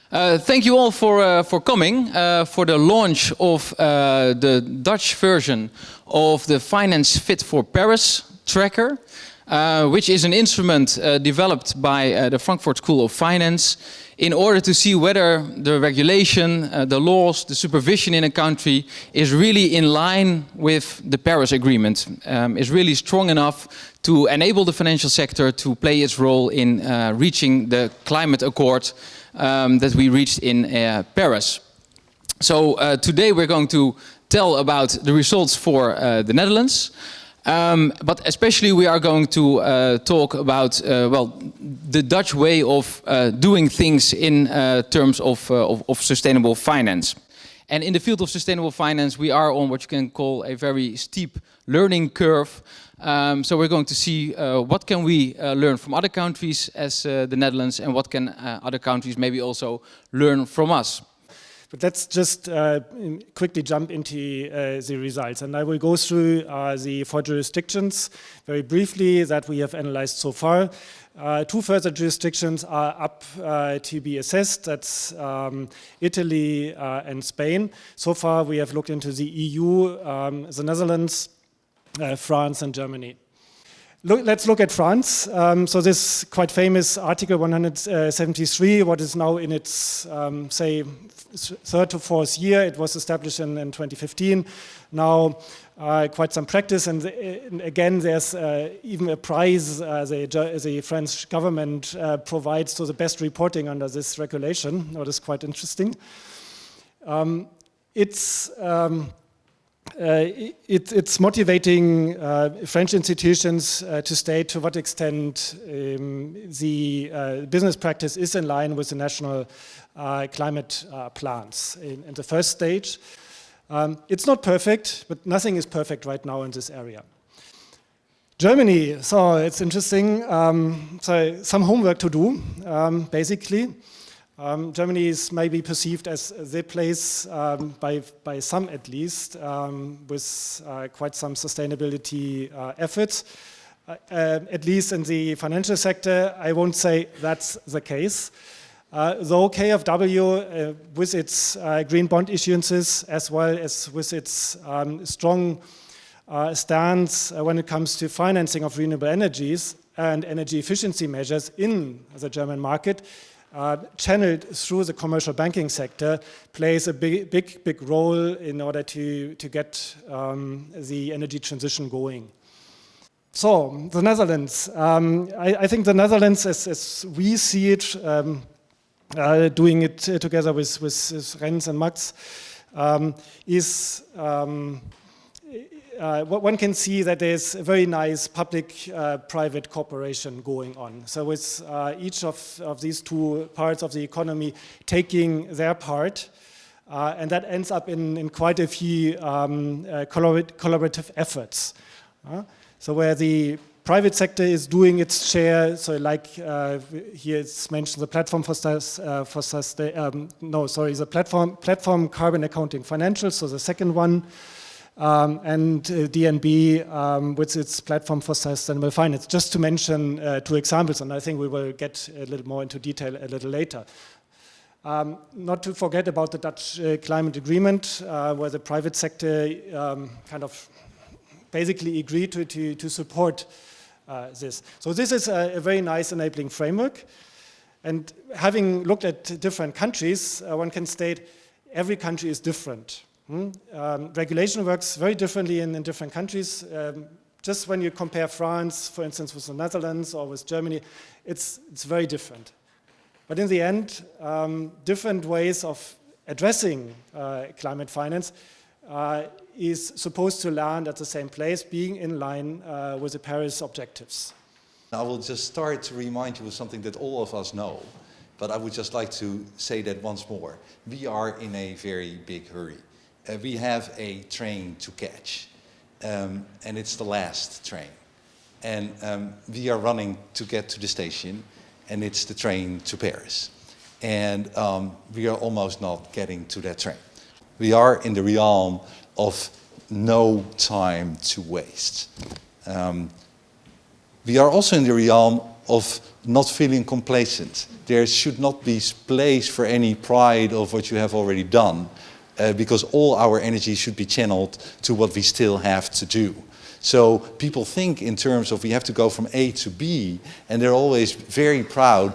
Thank you all for coming for the launch of the Dutch version of the Finance Fit for Paris tracker, which is an instrument developed by the Frankfurt School of Finance in order to see whether the regulation, the laws, the supervision in a country is really in line with the Paris Agreement, is really strong enough to enable the financial sector to play its role in reaching the climate accord that we reached in Paris. So today we're going to tell about the results for the Netherlands. But especially we are going to talk about well, the Dutch way of doing things in terms of sustainable finance. And in the field of sustainable finance, we are on what you can call a very steep learning curve. So we're going to see what can we learn from other countries as the Netherlands, and what can other countries maybe also learn from us. But let's just quickly jump into the results. And I will go through the 4 jurisdictions very briefly that we have analyzed so far. 2 further jurisdictions are up to be assessed. That's Italy and Spain. So far we have looked into the EU, the Netherlands, France and Germany. Let's look at France. So this quite famous Article 173, what is now in its, say, 3rd to 4th year. It was established in 2015. Now quite some practice, and again there's even a prize the French government provides to the best reporting under this regulation. That is quite interesting. It's motivating French institutions to state to what extent the business practice is in line with the national climate plans in the first stage. It's not perfect, but nothing is perfect right now in this area. Germany, so it's interesting. So some homework to do, basically. Germany is maybe perceived as the place, by some at least, with quite some sustainability efforts. At least in the financial sector, I won't say that's the case. Though KfW, with its green bond issuances, as well as with its strong stance when it comes to financing of renewable energies and energy efficiency measures in the German market, channeled through the commercial banking sector, plays a big role in order to get the energy transition going. So, the Netherlands. I think the Netherlands, as we see it, doing it together with Rens and Max, is one can see that there's a very nice public-private cooperation going on. So with each of these 2 parts of the economy taking their part, and that ends up in quite a few collaborative efforts. So where the private sector is doing its share, so like here it's mentioned the platform platform carbon accounting financials, so the second one. And DNB with its platform for sustainable finance, just to mention 2 examples, and I think we will get a little more into detail a little later. Not to forget about the Dutch climate agreement, where the private sector kind of basically agreed to support this. So this is a very nice enabling framework, and having looked at different countries, one can state every country is different. Regulation works very differently in different countries. Just when you compare France, for instance, with the Netherlands or with Germany, it's very different. But in the end, different ways of addressing climate finance is supposed to land at the same place, being in line with the Paris objectives. I will just start to remind you of something that all of us know, but I would just like to say that once more. We are in a very big hurry. We have a train to catch, and it's the last train. And we are running to get to the station, and it's the train to Paris. And we are almost not getting to that train. We are in the realm of no time to waste. We are also in the realm of not feeling complacent. there should not be place for any pride of what you have already done, because all our energy should be channeled to what we still have to do. So people think in terms of we have to go from A to B, and they're always very proud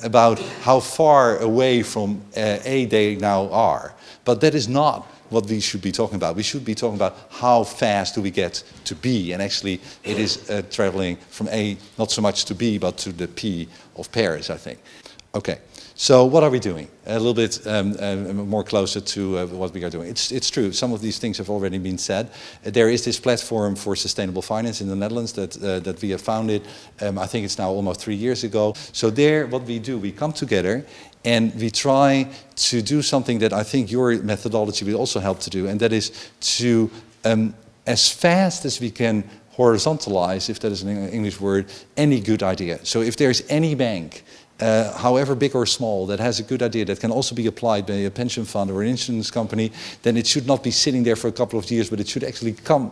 about how far away from A they now are. But that is not what we should be talking about. We should be talking about how fast do we get to B, and actually it is traveling from A not so much to B but to the P of Paris, I think. Okay, so what are we doing? A little bit more closer to what we are doing. It's true, some of these things have already been said. There is this platform for sustainable finance in the Netherlands that we have founded, I think it's now almost 3 years ago. So there, what we do, we come together and we try to do something that I think your methodology will also help to do, and that is to, as fast as we can, horizontalize, if that is an English word, any good idea. So if there's any bank, however big or small, that has a good idea that can also be applied by a pension fund or an insurance company, then it should not be sitting there for a couple of years, but it should actually come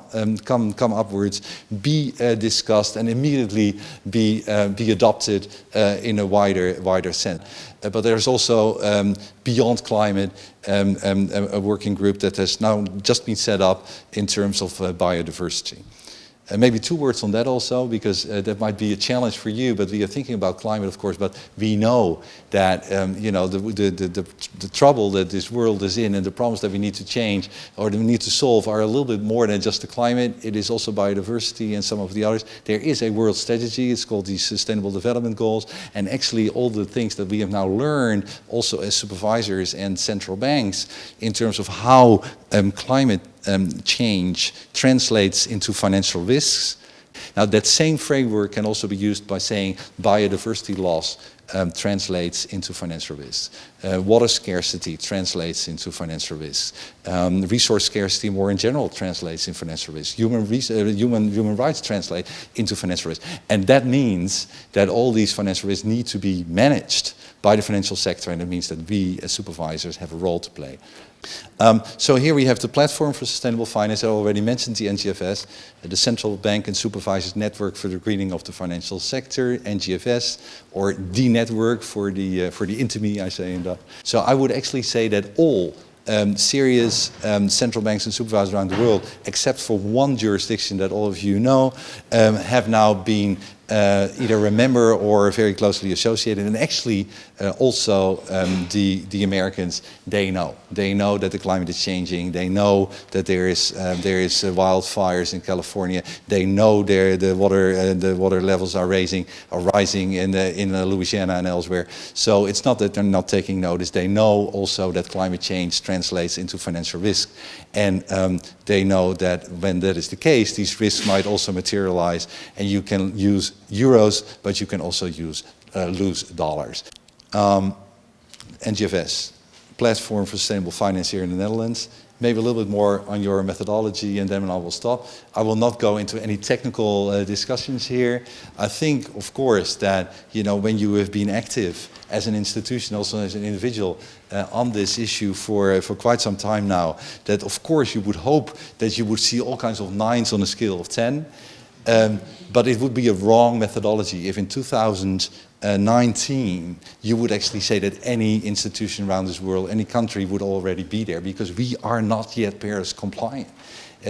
upwards, be discussed, and immediately be adopted in a wider sense. But there's also beyond climate a working group that has now just been set up in terms of biodiversity. Maybe 2 words on that also, because that might be a challenge for you, but we are thinking about climate, of course, but we know that you know, the trouble that this world is in and the problems that we need to change or that we need to solve are a little bit more than just the climate. It is also biodiversity and some of the others. There is a world strategy, it's called the Sustainable Development Goals, and actually all the things that we have now learned also as supervisors and central banks in terms of how climate change translates into financial risks. Now that same framework can also be used by saying biodiversity loss translates into financial risks. Water scarcity translates into financial risks. Resource scarcity more in general translates in financial risks. Human rights translate into financial risks. And that means that all these financial risks need to be managed by the financial sector, and it means that we as supervisors have a role to play. So here we have the platform for sustainable finance. I already mentioned the NGFS, the Central Bank and Supervisors Network for the Greening of the Financial Sector, NGFS, or the network for the INTIMI, I say in that. So I would actually say that all serious central banks and supervisors around the world, except for one jurisdiction that all of you know, have now been either a member or very closely associated, and actually also the Americans, they know that the climate is changing. They know that there is wildfires in California. They know the water levels are rising in Louisiana and elsewhere. So it's not that they're not taking notice. They know also that climate change translates into financial risk, and they know that when that is the case, these risks might also materialize, and you can use euros, but you can also lose dollars. NGFS, Platform for Sustainable Finance here in the Netherlands. Maybe a little bit more on your methodology, and then I will stop. I will not go into any technical discussions here. I think, of course, that when you have been active as an institution, also as an individual, on this issue for quite some time now, that of course you would hope that you would see all kinds of 9s on a scale of 10. But it would be a wrong methodology if in 2019 you would actually say that any institution around this world, any country would already be there, because we are not yet Paris compliant.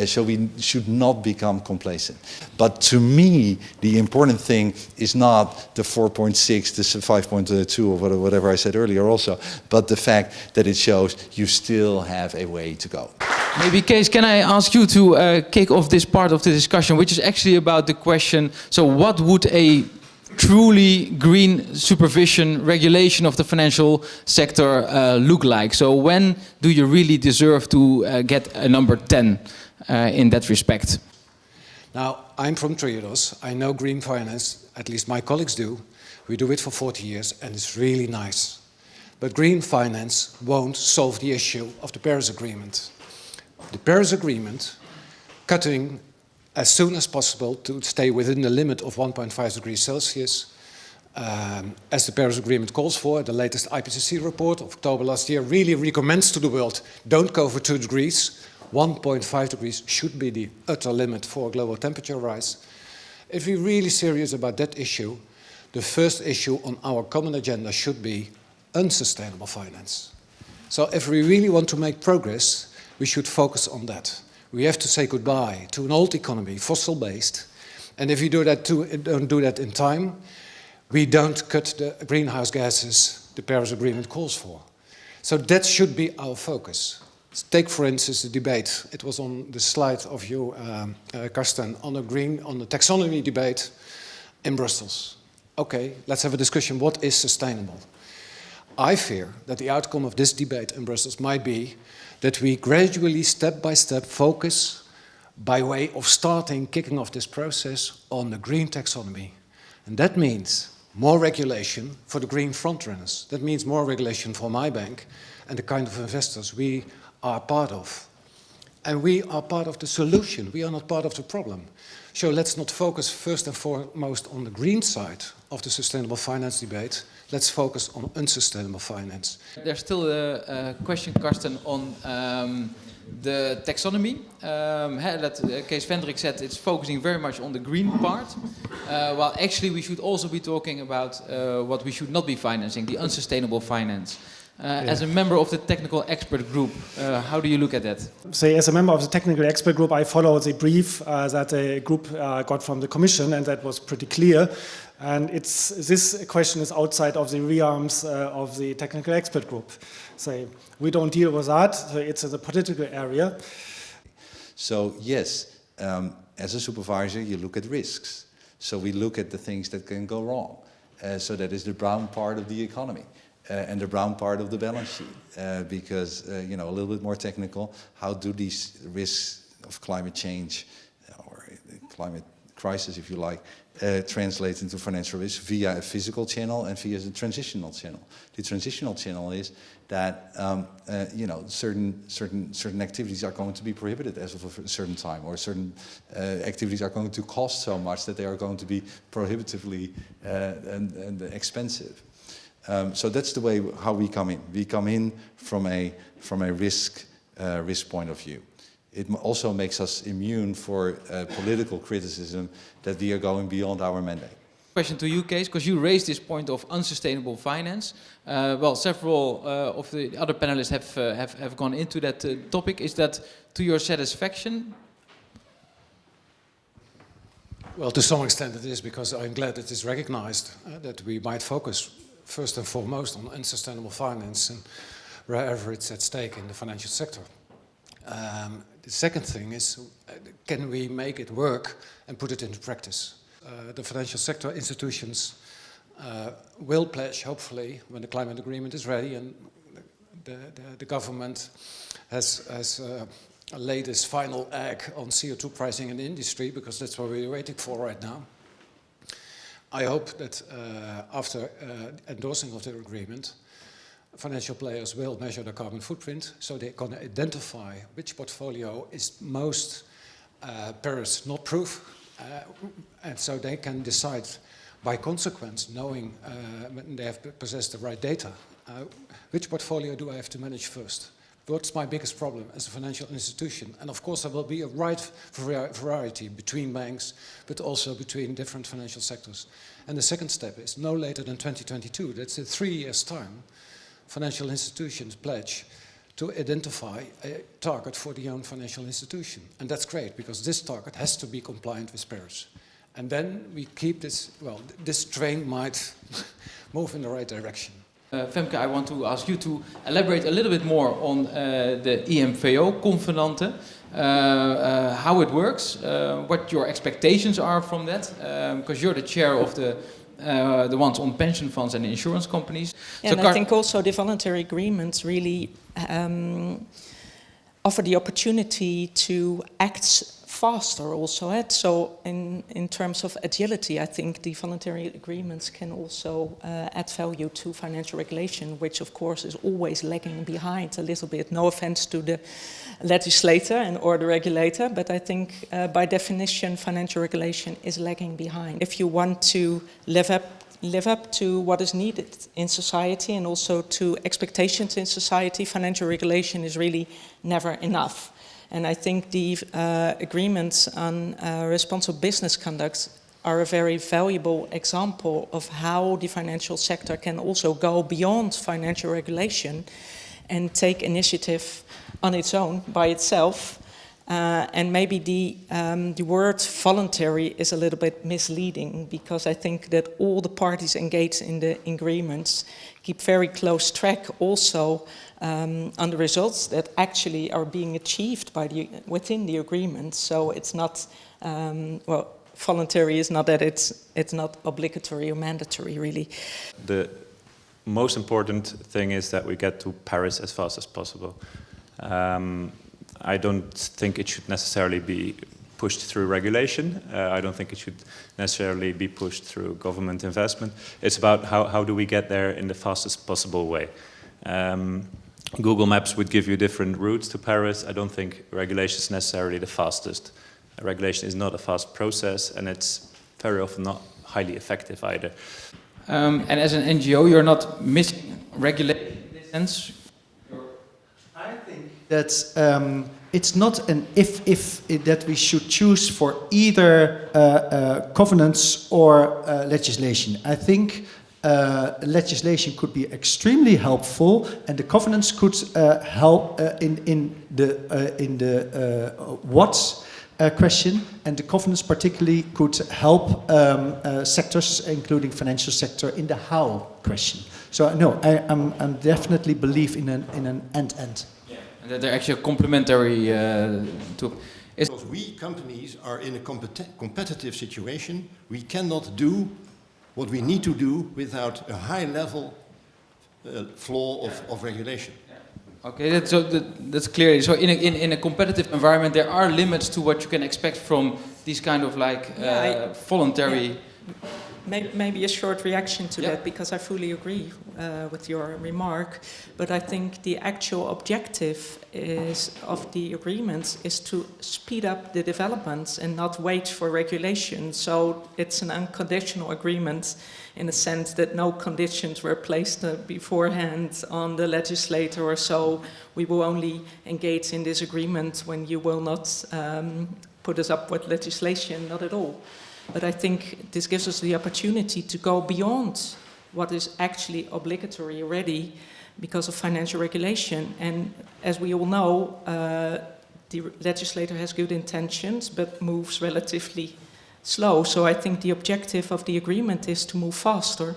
So we should not become complacent. But to me, the important thing is not the 4.6, the 5.2, or whatever I said earlier also, but the fact that it shows you still have a way to go. Maybe, Kees, can I ask you to kick off this part of the discussion, which is actually about the question, so what would a truly green supervision regulation of the financial sector look like? So when do you really deserve to get a number 10 in that respect? Now, I'm from Triodos. I know green finance, at least my colleagues do. We do it for 40 years and it's really nice. But green finance won't solve the issue of the Paris Agreement. The Paris Agreement, cutting as soon as possible to stay within the limit of 1.5 degrees Celsius, as the Paris Agreement calls for. The latest IPCC report of October last year really recommends to the world, don't go for 2 degrees. 1.5 degrees should be the utter limit for global temperature rise. If we're really serious about that issue, the first issue on our common agenda should be unsustainable finance. So if we really want to make progress, we should focus on that. We have to say goodbye to an old economy, fossil-based, and if we don't do that in time, we don't cut the greenhouse gases the Paris Agreement calls for. So that should be our focus. Take, for instance, the debate. It was on the slide of you, Karsten, on the taxonomy debate in Brussels. Okay, let's have a discussion. What is sustainable? I fear that the outcome of this debate in Brussels might be that we gradually, step by step, focus by way of kicking off this process on the green taxonomy. And that means more regulation for the green frontrunners. That means more regulation for my bank and the kind of investors we are part of. And we are part of the solution. We are not part of the problem. So let's not focus first and foremost on the green side of the sustainable finance debate. Let's focus on unsustainable finance. There's still a question, Karsten, on the taxonomy. Kees Vendrik said it's focusing very much on the green part, while actually we should also be talking about what we should not be financing, the unsustainable finance. As a member of the technical expert group, how do you look at that? So as a member of the technical expert group, I follow the brief that the group got from the Commission, and that was pretty clear. And this question is outside of the realms of the technical expert group. So we don't deal with that, so it's a political area. So yes, as a supervisor, you look at risks. So we look at the things that can go wrong. So that is the brown part of the economy. And the brown part of the balance sheet, because, a little bit more technical, how do these risks of climate change, or climate crisis, if you like, translate into financial risk via a physical channel and via the transitional channel. The transitional channel is that, certain activities are going to be prohibited as of a certain time, or certain activities are going to cost so much that they are going to be prohibitively and expensive. So that's the way how we come in. We come in from a risk point of view. It also makes us immune for political criticism that we are going beyond our mandate. Question to you, Kees, because you raised this point of unsustainable finance. Well, several of the other panelists have gone into that topic. Is that to your satisfaction? Well, to some extent it is, because I'm glad it is recognized that we might focus first and foremost on unsustainable finance and wherever it's at stake in the financial sector. The second thing is, can we make it work and put it into practice? The financial sector institutions will pledge, hopefully, when the climate agreement is ready and the government has laid its final egg on CO2 pricing in the industry, because that's what we're waiting for right now. I hope that after endorsing of the agreement, financial players will measure the carbon footprint, so they can identify which portfolio is most Paris not proof, and so they can decide by consequence, knowing when they have possessed the right data, which portfolio do I have to manage first? What's my biggest problem as a financial institution? And of course there will be a wide variety between banks, but also between different financial sectors. And the second step is no later than 2022, that's in 3 years' time, financial institutions pledge to identify a target for the own financial institution. And that's great, because this target has to be compliant with Paris. And then we keep this, well, this train might move in the right direction. Femke, I want to ask you to elaborate a little bit more on the iMVO-convenants, how it works, what your expectations are from that, because you're the chair of the ones on pension funds and insurance companies. Yeah, so and I think also the voluntary agreements really offer the opportunity to act faster also. So in terms of agility, I think the voluntary agreements can also add value to financial regulation, which of course is always lagging behind a little bit. No offense to the legislator or the regulator, but I think by definition financial regulation is lagging behind. If you want to live up to what is needed in society and also to expectations in society, financial regulation is really never enough. And I think the agreements on responsible business conduct are a very valuable example of how the financial sector can also go beyond financial regulation and take initiative on its own, by itself. And maybe the word voluntary is a little bit misleading, because I think that all the parties engaged in the agreements keep very close track also on the results that actually are being achieved within the agreement. So it's not, voluntary is not that it's not obligatory or mandatory, really. The most important thing is that we get to Paris as fast as possible. I don't think it should necessarily be pushed through regulation. I don't think it should necessarily be pushed through government investment. It's about how do we get there in the fastest possible way. Google Maps would give you different routes to Paris. I don't think regulation is necessarily the fastest. Regulation is not a fast process, and it's very often not highly effective either. And as an NGO, you're not missing regulation in this sense? I think that it's not an if that we should choose for either covenants or legislation. I think legislation could be extremely helpful, and the covenants could help in the what question, and the covenants particularly could help sectors, including financial sector, in the how question. So no, I'm definitely believe in an end-end. Yeah, and that they're actually complementary to. Because we companies are in a competitive situation, we cannot do what we need to do without a high level flaw of regulation. Okay, that's clear. So in a competitive environment, there are limits to what you can expect from these kind of like voluntary. Yeah. Maybe a short reaction to that, because I fully agree with your remark. But I think the actual objective of the agreements is to speed up the developments and not wait for regulation. So it's an unconditional agreement in the sense that no conditions were placed beforehand on the legislator or so. We will only engage in this agreement when you will not put us up with legislation, not at all. But I think this gives us the opportunity to go beyond what is actually obligatory already because of financial regulation. And as we all know, the legislator has good intentions but moves relatively slow. So I think the objective of the agreement is to move faster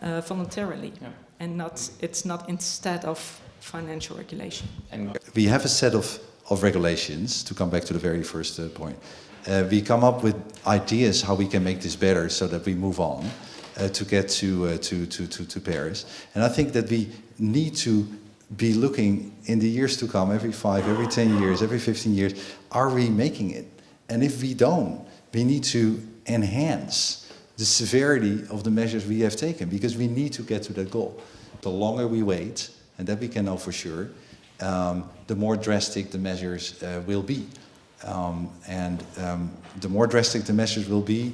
voluntarily, and it's not instead of financial regulation. And we have a set of regulations, to come back to the very first point. We come up with ideas how we can make this better so that we move on to get to Paris. And I think that we need to be looking in the years to come, every 5, every 10 years, every 15 years, are we making it? And if we don't, we need to enhance the severity of the measures we have taken, because we need to get to that goal. The longer we wait, and that we can know for sure, the more drastic the measures will be. The more drastic the measures will be,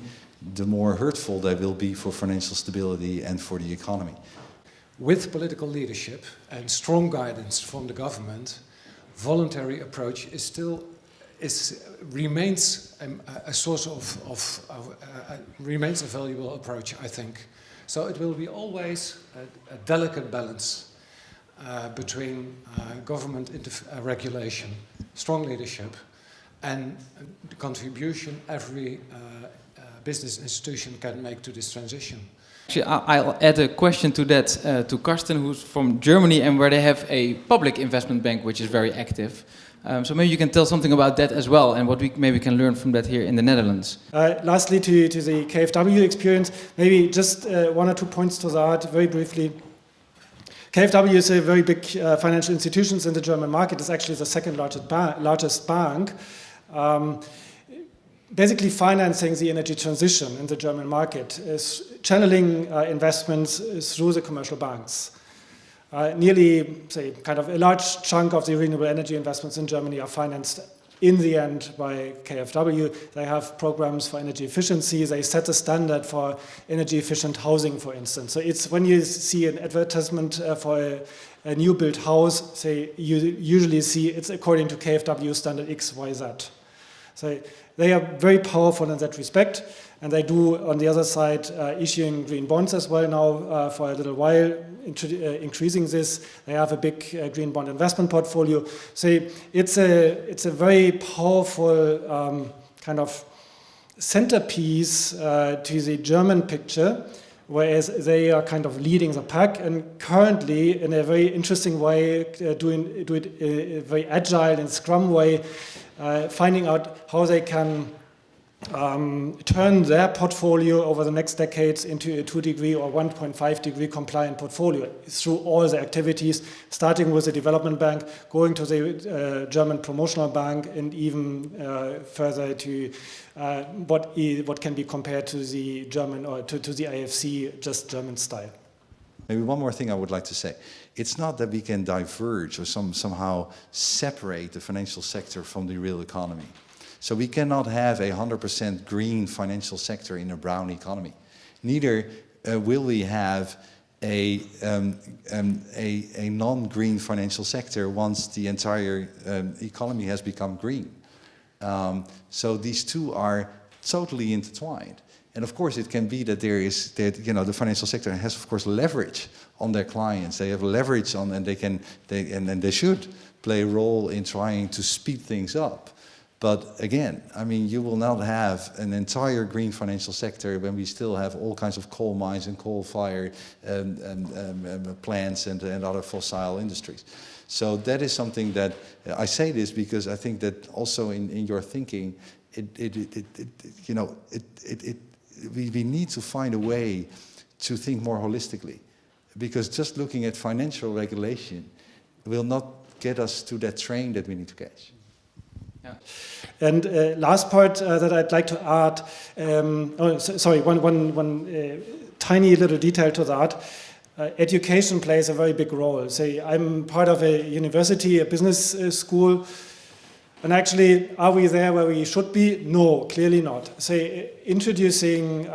the more hurtful they will be for financial stability and for the economy. With political leadership and strong guidance from the government, voluntary approach remains a source remains a valuable approach, I think. So it will be always a delicate balance between government regulation, strong leadership, and the contribution every business institution can make to this transition. Actually, I'll add a question to that to Karsten, who's from Germany, and where they have a public investment bank which is very active. So maybe you can tell something about that as well, and what we maybe can learn from that here in the Netherlands. Lastly, to the KfW experience, maybe just 1 or 2 points to that very briefly. KfW is a very big financial institution in the German market. It's actually the second largest bank. Basically financing the energy transition in the German market is channeling investments through the commercial banks. Nearly, say, kind of a large chunk of the renewable energy investments in Germany are financed in the end by KfW. They have programs for energy efficiency. They set a standard for energy efficient housing, for instance. So it's when you see an advertisement for a new built house, say, you usually see it's according to KfW standard X, Y, Z. So they are very powerful in that respect. And they do, on the other side, issuing green bonds as well now for a little while, increasing this. They have a big green bond investment portfolio. So it's a very powerful kind of centerpiece to the German picture, whereas they are kind of leading the pack and currently, in a very interesting way, do it in a very agile and Scrum way, finding out how they can turn their portfolio over the next decades into a 2-degree or 1.5-degree compliant portfolio through all the activities, starting with the development bank, going to the German promotional bank, and even further to what can be compared to the German or to the IFC, just German style. Maybe one more thing I would like to say. It's not that we can diverge or somehow separate the financial sector from the real economy. So we cannot have a 100% green financial sector in a brown economy. Neither will we have a non-green financial sector once the entire economy has become green. So these two are totally intertwined. And of course, it can be that the financial sector has, of course, leverage on their clients. They have leverage on, and they should play a role in trying to speed things up. But again, I mean, you will not have an entire green financial sector when we still have all kinds of coal mines and coal-fired plants and other fossil industries. So that is something that I say this because I think that also in your thinking, we need to find a way to think more holistically, because just looking at financial regulation will not get us to that train that we need to catch. Yeah. And last part that I'd like to add, one tiny little detail to that. Education plays a very big role. Say, I'm part of a university, a business school, and actually, are we there where we should be? No, clearly not. Say, introducing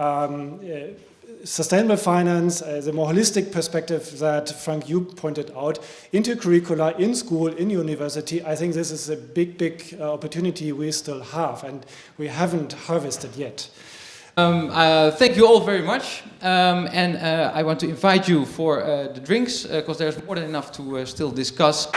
sustainable finance, the more holistic perspective that Frank, you pointed out, into curricula, in school, in university, I think this is a big opportunity we still have, and we haven't harvested yet. Thank you all very much, and I want to invite you for the drinks, because there's more than enough to still discuss.